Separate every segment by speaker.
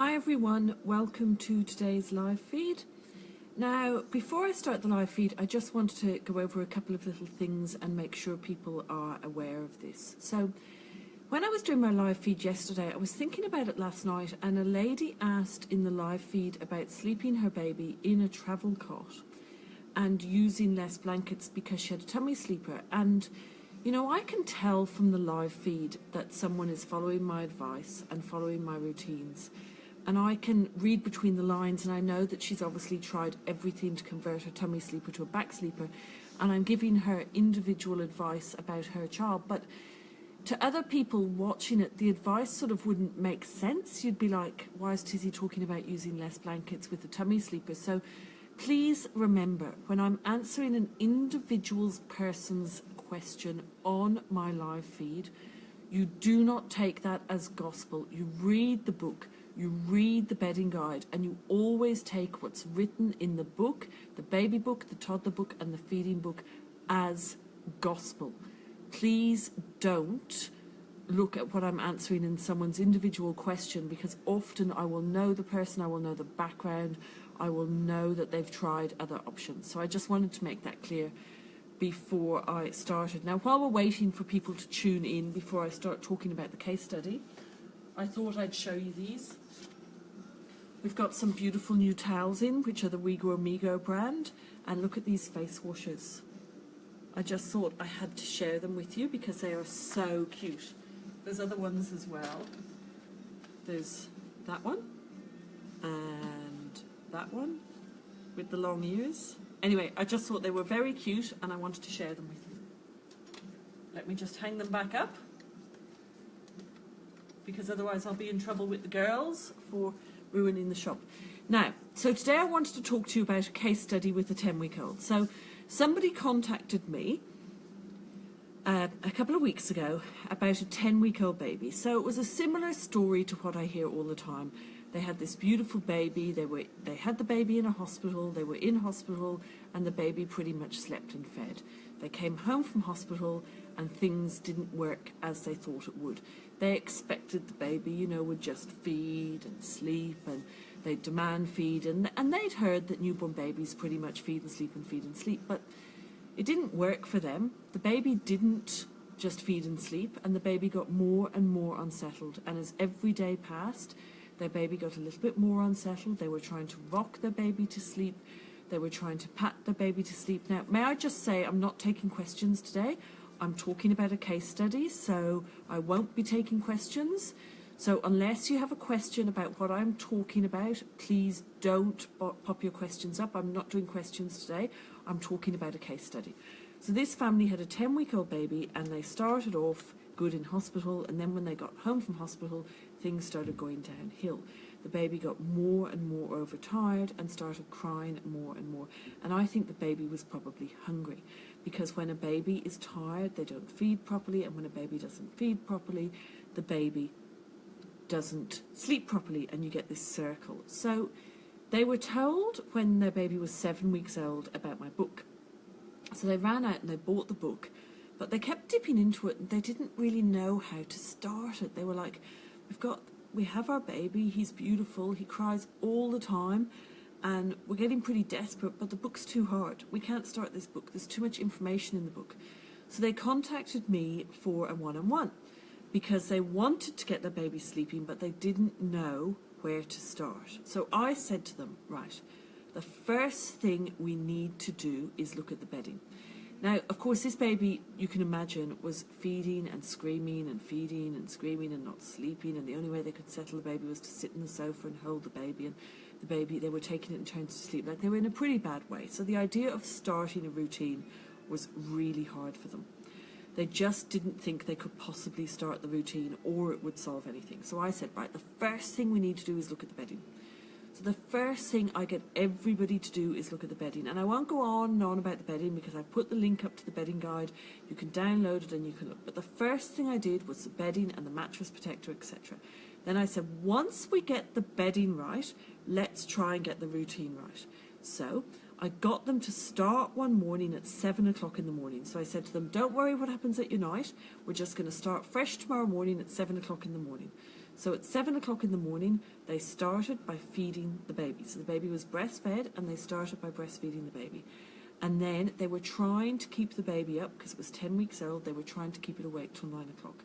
Speaker 1: Hi everyone, welcome to today's live feed. Now, before I start the live feed, I just wanted to go over a couple of little things and make sure people are aware of this. So, when I was doing my live feed yesterday, I was thinking about it last night, and a lady asked in the live feed about sleeping her baby in a travel cot and using less blankets because she had a tummy sleeper. And you know, I can tell from the live feed that someone is following my advice and following my routines. And I can read between the lines, and I know that she's obviously tried everything to convert her tummy sleeper to a back sleeper, and I'm giving her individual advice about her child. But to other people watching it, the advice sort of wouldn't make sense. You'd be like, why is Tizzie talking about using less blankets with the tummy sleeper? So please remember, when I'm answering an individual person's question on my live feed, you do not take that as gospel. You read the book, you read the bedding guide, and you always take what's written in the book, the baby book, the toddler book, and the feeding book as gospel. Please don't look at what I'm answering in someone's individual question, because often I will know the person, I will know the background, I will know that they've tried other options. So I just wanted to make that clear before I started. Now, while we're waiting for people to tune in before I start talking about the case study, I thought I'd show you these. We've got some beautiful new towels in, which are the Wigo Amigo brand, and look at these face washes. I just thought I had to share them with you because they are so cute. There's other ones as well. There's that one and that one with the long ears. Anyway, I just thought they were very cute and I wanted to share them with you. Let me just hang them back up, because otherwise I'll be in trouble with the girls for ruining the shop. Now, so today I wanted to talk to you about a case study with a 10-week-old. So somebody contacted me a couple of weeks ago about a 10-week-old baby. So it was a similar story to what I hear all the time. They had this beautiful baby, they had the baby in a hospital, they were in hospital, and the baby pretty much slept and fed. They came home from hospital and things didn't work as they thought it would. They expected the baby, you know, would just feed and sleep, and they'd demand feed, and they'd heard that newborn babies pretty much feed and sleep, but it didn't work for them. The baby didn't just feed and sleep, and the baby got more and more unsettled, and as every day passed, their baby got a little bit more unsettled. They were trying to rock their baby to sleep. They were trying to pat their baby to sleep. Now, may I just say, I'm not taking questions today. I'm talking about a case study, so I won't be taking questions. So unless you have a question about what I'm talking about, please don't pop your questions up. I'm not doing questions today. I'm talking about a case study. So this family had a 10-week-old baby, and they started off good in hospital, and then when they got home from hospital, things started going downhill. The baby got more and more overtired and started crying more and more. And I think the baby was probably hungry, because when a baby is tired, they don't feed properly, and when a baby doesn't feed properly, the baby doesn't sleep properly, and you get this circle. So they were told when their baby was 7 weeks old about my book. So they ran out and they bought the book, but they kept dipping into it and they didn't really know how to start it. They were like, we have our baby, he's beautiful, he cries all the time, and we're getting pretty desperate, but the book's too hard. We can't start this book. There's too much information in the book. So they contacted me for a one-on-one because they wanted to get their baby sleeping, but they didn't know where to start. So I said to them, right, the first thing we need to do is look at the bedding. Now, of course, this baby, you can imagine, was feeding and screaming and feeding and screaming and not sleeping, and the only way they could settle the baby was to sit on the sofa and hold the baby, and the baby, they were taking it in turns to sleep. Like, they were in a pretty bad way. So the idea of starting a routine was really hard for them. They just didn't think they could possibly start the routine or it would solve anything. So I said, right, the first thing we need to do is look at the bedding. So the first thing I get everybody to do is look at the bedding. And I won't go on and on about the bedding because I've put the link up to the bedding guide. You can download it and you can look. But the first thing I did was the bedding and the mattress protector, etc. Then I said, once we get the bedding right, let's try and get the routine right. So I got them to start one morning at 7 o'clock in the morning. So I said to them, don't worry what happens at your night. We're just going to start fresh tomorrow morning at 7 o'clock in the morning. So at 7 o'clock in the morning, they started by feeding the baby. So the baby was breastfed, and they started by breastfeeding the baby. And then they were trying to keep the baby up, because it was 10 weeks old, they were trying to keep it awake till 9 o'clock.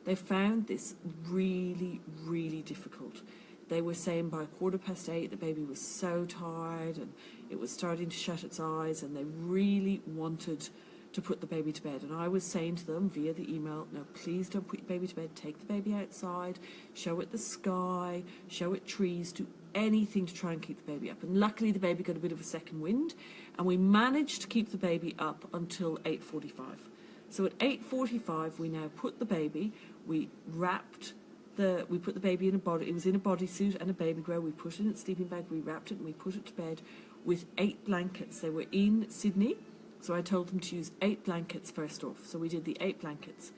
Speaker 1: They found this really, really difficult. They were saying by 8:15 the baby was so tired and it was starting to shut its eyes, and they really wanted to put the baby to bed. And I was saying to them via the email, no, please don't put your baby to bed. Take the baby outside, show it the sky, show it trees, do anything to try and keep the baby up. And luckily the baby got a bit of a second wind, and we managed to keep the baby up until 8:45. So at 8:45 we now put the baby, we put the baby in a body, it was in a bodysuit and a baby grow, we put it in its sleeping bag, we wrapped it and we put it to bed with 8 blankets. They were in Sydney, so I told them to use 8 blankets first off. So we did the 8 blankets.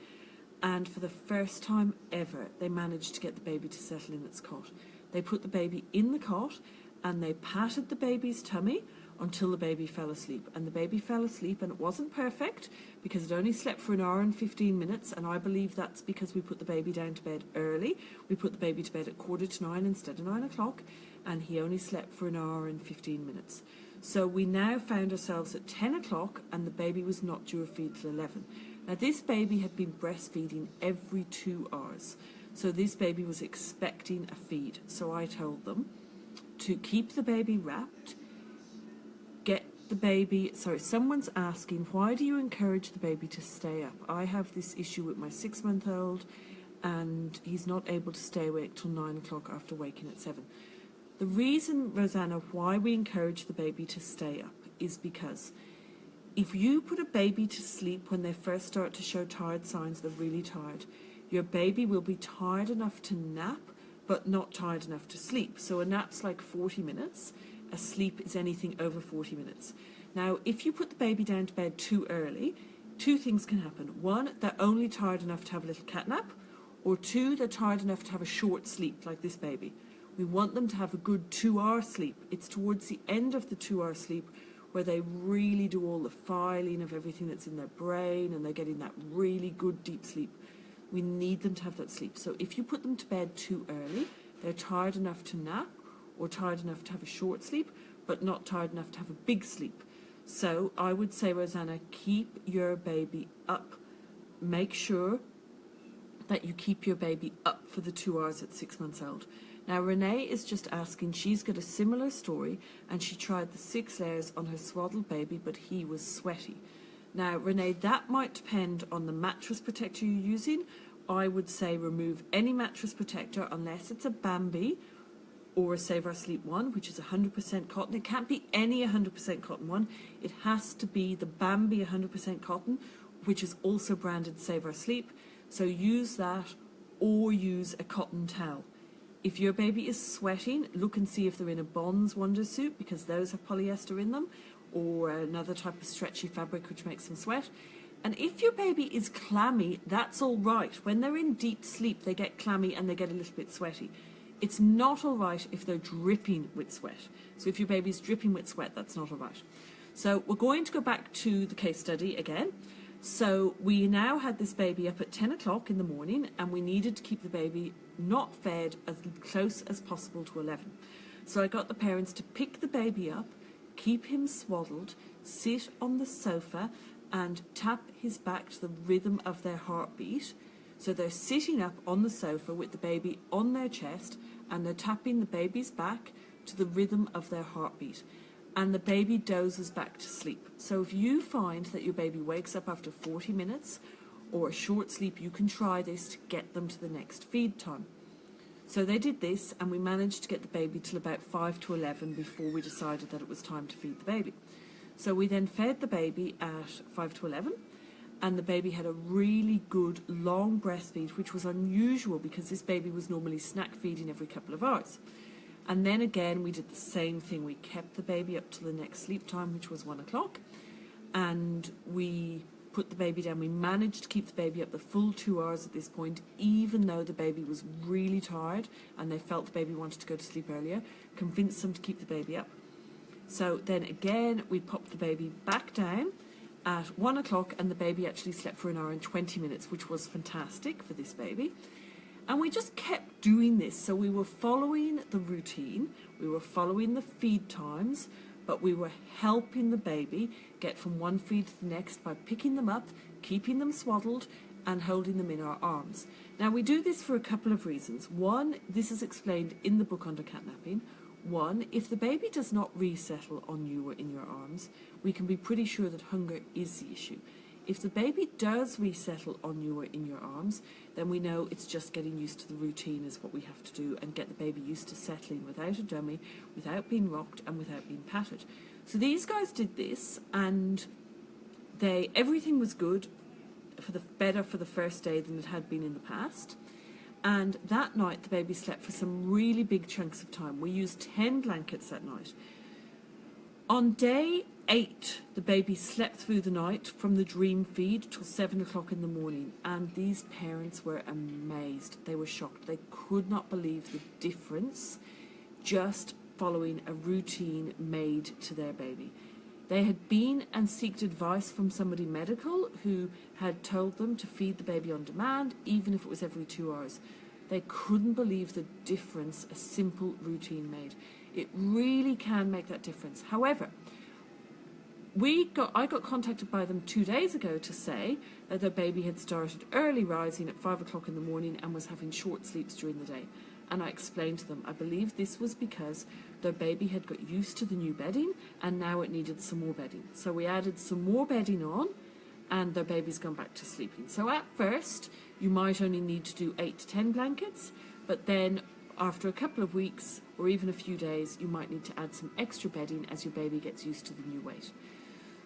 Speaker 1: And for the first time ever, they managed to get the baby to settle in its cot. They put the baby in the cot and they patted the baby's tummy until the baby fell asleep. And the baby fell asleep, and it wasn't perfect because it only slept for an hour and 15 minutes, and I believe that's because we put the baby down to bed early. We put the baby to bed at 8:45 instead of 9 o'clock, and he only slept for an hour and 15 minutes. So we now found ourselves at 10 o'clock and the baby was not due a feed till 11. Now this baby had been breastfeeding every 2 hours. So this baby was expecting a feed. So I told them to keep the baby wrapped, someone's asking, why do you encourage the baby to stay up? I have this issue with my 6-month-old and he's not able to stay awake till 9 o'clock after waking at 7. The reason, Rosanna, why we encourage the baby to stay up is because if you put a baby to sleep when they first start to show tired signs, they're really tired, your baby will be tired enough to nap but not tired enough to sleep. So a nap's like 40 minutes, a sleep is anything over 40 minutes. Now, if you put the baby down to bed too early, 2 things can happen. 1, they're only tired enough to have a little cat nap, or 2, they're tired enough to have a short sleep, like this baby. We want them to have a good 2-hour sleep. It's towards the end of the 2-hour sleep where they really do all the filing of everything that's in their brain and they're getting that really good deep sleep. We need them to have that sleep. So if you put them to bed too early, they're tired enough to nap or tired enough to have a short sleep, but not tired enough to have a big sleep. So I would say, Rosanna, keep your baby up. Make sure that you keep your baby up for the 2 hours at 6 months old. Now Renee is just asking, she's got a similar story and she tried the 6 layers on her swaddled baby, but he was sweaty. Now Renee, that might depend on the mattress protector you're using. I would say remove any mattress protector unless it's a Bambi or a Save Our Sleep one, which is 100% cotton. It can't be any 100% cotton one. It has to be the Bambi 100% cotton, which is also branded Save Our Sleep. So use that or use a cotton towel. If your baby is sweating, look and see if they're in a Bonds Wonder Suit, because those have polyester in them, or another type of stretchy fabric which makes them sweat. And if your baby is clammy, that's all right. When they're in deep sleep, they get clammy and they get a little bit sweaty. It's not all right if they're dripping with sweat. So if your baby's dripping with sweat, that's not all right. So we're going to go back to the case study again. So we now had this baby up at 10 o'clock in the morning and we needed to keep the baby not fed as close as possible to 11. So I got the parents to pick the baby up, keep him swaddled, sit on the sofa and tap his back to the rhythm of their heartbeat. So they're sitting up on the sofa with the baby on their chest and they're tapping the baby's back to the rhythm of their heartbeat. And the baby dozes back to sleep. So if you find that your baby wakes up after 40 minutes or a short sleep, you can try this to get them to the next feed time. So they did this and we managed to get the baby till about 5 to 11 before we decided that it was time to feed the baby. So we then fed the baby at 5 to 11 and the baby had a really good long breastfeed, which was unusual because this baby was normally snack feeding every couple of hours. And then again, we did the same thing. We kept the baby up to the next sleep time, which was 1 o'clock. And we put the baby down. We managed to keep the baby up the full 2 hours at this point, even though the baby was really tired and they felt the baby wanted to go to sleep earlier. Convinced them to keep the baby up. So then again, we popped the baby back down at 1 o'clock and the baby actually slept for an hour and 20 minutes, which was fantastic for this baby. And we just kept doing this. So we were following the routine, we were following the feed times, but we were helping the baby get from one feed to the next by picking them up, keeping them swaddled, and holding them in our arms. Now, we do this for a couple of reasons. One, this is explained in the book Under Catnapping. One, if the baby does not resettle on you or in your arms, we can be pretty sure that hunger is the issue. If the baby does resettle on you or in your arms, then we know it's just getting used to the routine is what we have to do, and get the baby used to settling without a dummy, without being rocked, and without being patted. So these guys did this, and everything was good, better for the first day than it had been in the past. And that night the baby slept for some really big chunks of time. We used 10 blankets that night. On day 8, the baby slept through the night from the dream feed till 7 o'clock in the morning, and these parents were amazed. They were shocked. They could not believe the difference just following a routine made to their baby. They had been and sought advice from somebody medical who had told them to feed the baby on demand, even if it was every 2 hours. They couldn't believe the difference a simple routine made. It really can make that difference. However, I got contacted by them 2 days ago to say that their baby had started early rising at 5 o'clock in the morning and was having short sleeps during the day. And I explained to them, I believe this was because their baby had got used to the new bedding and now it needed some more bedding. So we added some more bedding on and their baby's gone back to sleeping. So at first, you might only need to do 8 to 10 blankets, but then after a couple of weeks or even a few days, you might need to add some extra bedding as your baby gets used to the new weight.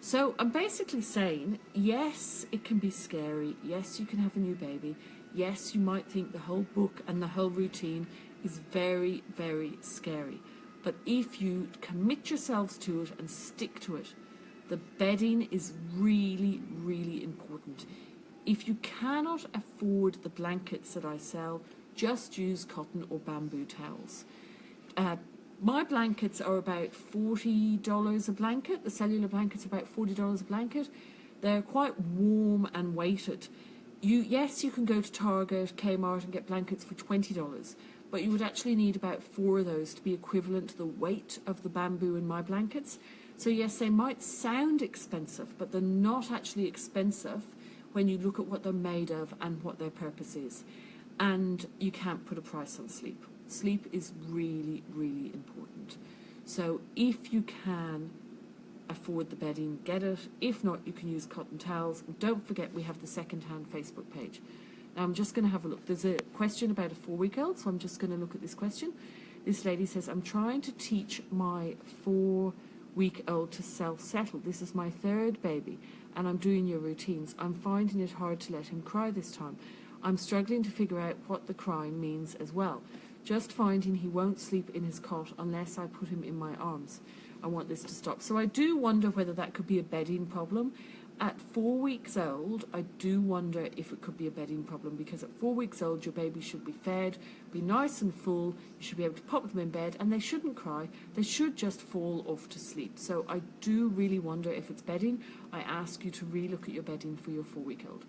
Speaker 1: So I'm basically saying, yes, it can be scary. Yes, you can have a new baby. Yes, you might think the whole book and the whole routine is very, very scary. But if you commit yourselves to it and stick to it, the bedding is really, really important. If you cannot afford the blankets that I sell, just use cotton or bamboo towels. My blankets are about $40 a blanket. The cellular blankets are about $40 a blanket. They're quite warm and weighted. Yes, you can go to Target, Kmart and get blankets for $20, but you would actually need about 4 of those to be equivalent to the weight of the bamboo in my blankets. So yes, they might sound expensive, but they're not actually expensive when you look at what they're made of and what their purpose is. And you can't put a price on sleep. Sleep is really, really important. So if you can afford the bedding, get it. If not, you can use cotton towels. And don't forget, we have the second-hand Facebook page. Now I'm just going to have a look. There's a question about a 4-week-old, so I'm just going to look at this question. This lady says, I'm trying to teach my 4-week-old to self-settle. This is my 3rd baby, and I'm doing your routines. I'm finding it hard to let him cry this time. I'm struggling to figure out what the crying means as well. Just finding he won't sleep in his cot unless I put him in my arms. I want this to stop. So I do wonder whether that could be a bedding problem. At 4 weeks old, I do wonder if it could be a bedding problem, because at 4 weeks old, your baby should be fed, be nice and full, you should be able to pop them in bed, and they shouldn't cry. They should just fall off to sleep. So I do really wonder if it's bedding. I ask you to relook at your bedding for your 4-week-old.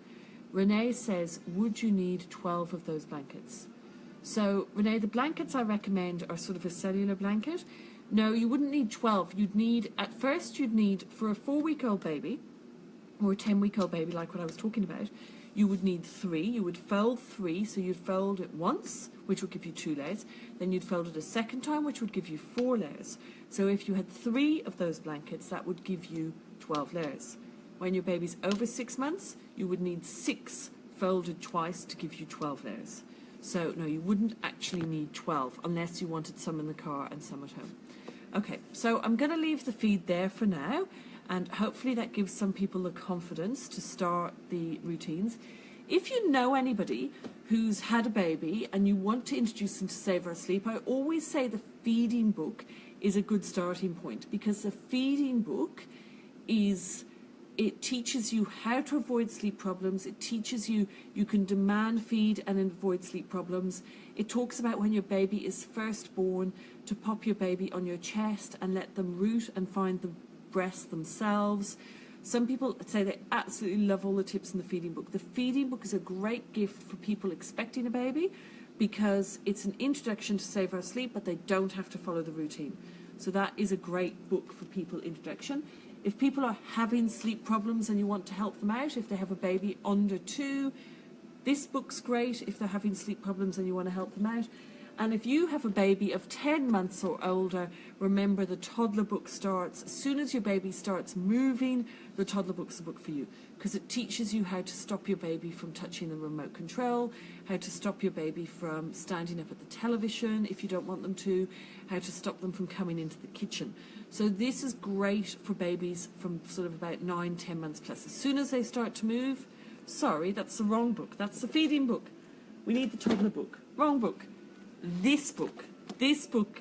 Speaker 1: Renee says, would you need 12 of those blankets? So, Renee, the blankets I recommend are sort of a cellular blanket. No, you wouldn't need 12. At first you'd need, for a 4-week-old baby, or a 10-week-old baby like what I was talking about, you would need 3. You would fold 3, so you'd fold it once, which would give you 2 layers. Then you'd fold it a second time, which would give you 4 layers. So if you had 3 of those blankets, that would give you 12 layers. When your baby's over 6 months, you would need 6 folded twice to give you 12 layers. So no, you wouldn't actually need 12 unless you wanted some in the car and some at home. Okay, so I'm going to leave the feed there for now, and hopefully that gives some people the confidence to start the routines. If you know anybody who's had a baby and you want to introduce them to Save Our Sleep, I always say the feeding book is a good starting point, because the feeding book it teaches you how to avoid sleep problems. It teaches you can demand feed and avoid sleep problems. It talks about when your baby is first born to pop your baby on your chest and let them root and find the breast themselves. Some people say they absolutely love all the tips in the feeding book. The feeding book is a great gift for people expecting a baby, because it's an introduction to Save Our Sleep, but they don't have to follow the routine. So that is a great book for people, introduction. If people are having sleep problems and you want to help them out, if they have a baby under 2, this book's great if they're having sleep problems and you want to help them out. And if you have a baby of 10 months or older, remember the toddler book starts. As soon as your baby starts moving, the toddler book's the book for you, because it teaches you how to stop your baby from touching the remote control, how to stop your baby from standing up at the television if you don't want them to, how to stop them from coming into the kitchen. So this is great for babies from sort of about 9, 10 months plus. As soon as they start to move, sorry, that's the wrong book. That's the feeding book. We need the toddler book. Wrong book. This book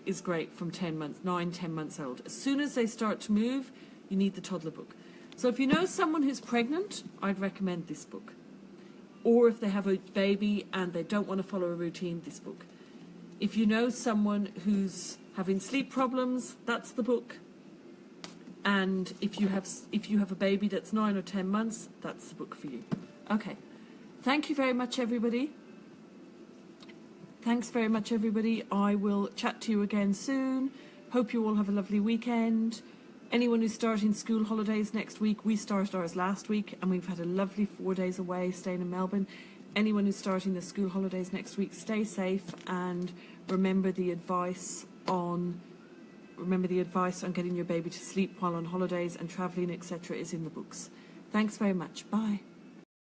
Speaker 1: is great from 10 months, 9, 10 months old. As soon as they start to move, you need the toddler book. So if you know someone who's pregnant, I'd recommend this book. Or if they have a baby and they don't want to follow a routine, this book. If you know someone who's having sleep problems, that's the book. And if you have a baby that's 9 or 10 months, that's the book for you. Okay. Thank you very much, everybody. Thanks very much, everybody. I will chat to you again soon. Hope you all have a lovely weekend. Anyone who's starting school holidays next week, we started ours last week and we've had a lovely 4 days away staying in Melbourne. Anyone who's starting the school holidays next week, stay safe and remember the advice on getting your baby to sleep while on holidays and travelling, etc. is in the books. Thanks very much. Bye.